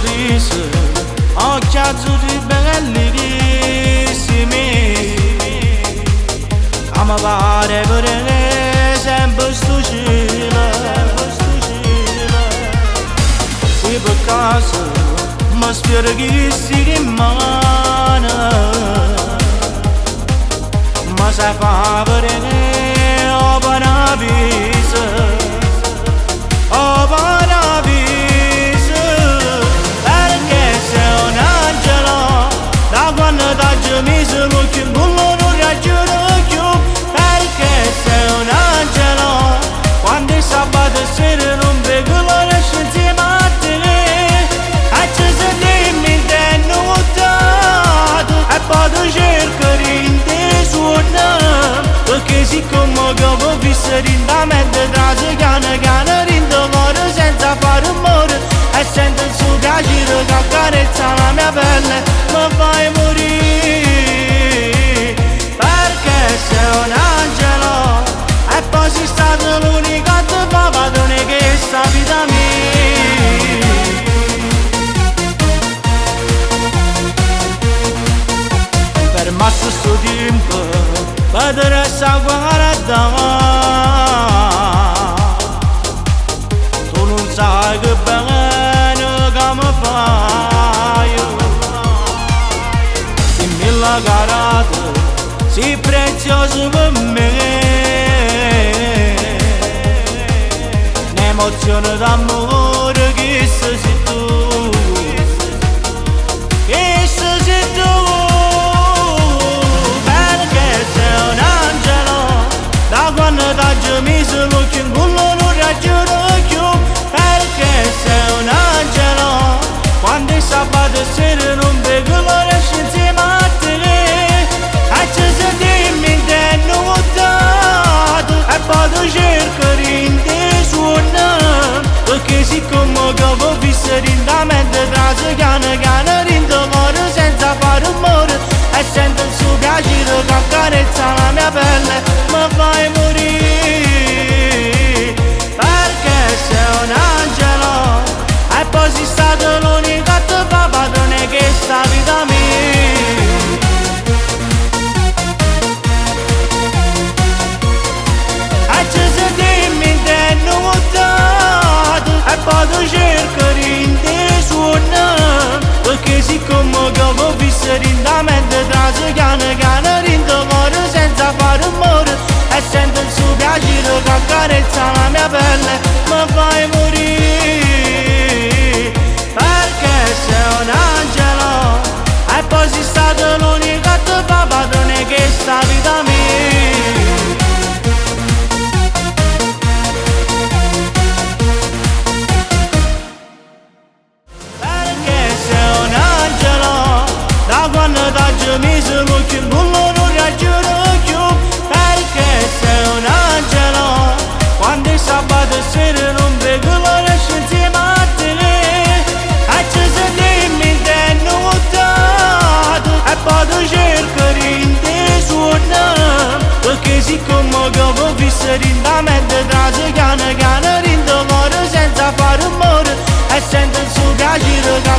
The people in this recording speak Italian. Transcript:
sorriso, occhi azzurri bellissimi. A me pare che sempre sto cielo. Se per caso mi spero che si rimane, ma sai fa vedere ho paradiso, ho paradiso, perché sei un angelo, da quando t'ho messo l'occhio non lo raggiungo più, perché sei un angelo, quando è sabato sera non vedo l'ora insieme a te, e ci sentiamo innudato, e poi tu cerchi in te suona, perché siccome che ho visto in mente tra se cane rindo cuore senza fare rumore, e sento il suo piacere che accarezza la mia pelle, mi fai morire, perché sei un angelo, e poi sei stato l'unico che ti fa padrone che sta vita mia. Fermato sto tempo, vedere sta guarda, tu non sai che bene che mi fai, sei mille carate, sei prezioso per me, un'emozione d'amore che sei tu, che sei tu. Da quando t'ho messo l'occhio non lo raggiungo più, perché sei un angelo, quando è sabato sera non vedo l'ora insieme a te, e ci sentiamo innudato, e poi tu cerchi in te suona, perché siccome che ho visto in mente tra se cane rindo cuore senza fare rumore, e sento il suo piacere che accarezza la mia pelle, mi fai morire, perché sei un angelo, e poi sei stato l'unico che ti fa padrone che sta vita mia. E ci sentiamo innudato, e poi tu cerchi in te suona, perché siccome che ho visto in mente tra se cane rindo cuore senza fare rumore, e sento il suo piacere che accarezza la mia pelle, mi fai morire, perché sei un angelo, e poi sei stato l'unico che ti fa padrone che sta vita mia. Quando t'ho messo l'occhio non lo raggiungo più, perché sei un angelo, quando è sabato sera non vedo l'ora insieme a te, e ci sentiamo innudato, e poi tu cerchi in te suona, perché siccome che ho visto in mente tra se cane rindo cuore senza fare rumore, e sento il suo piacere che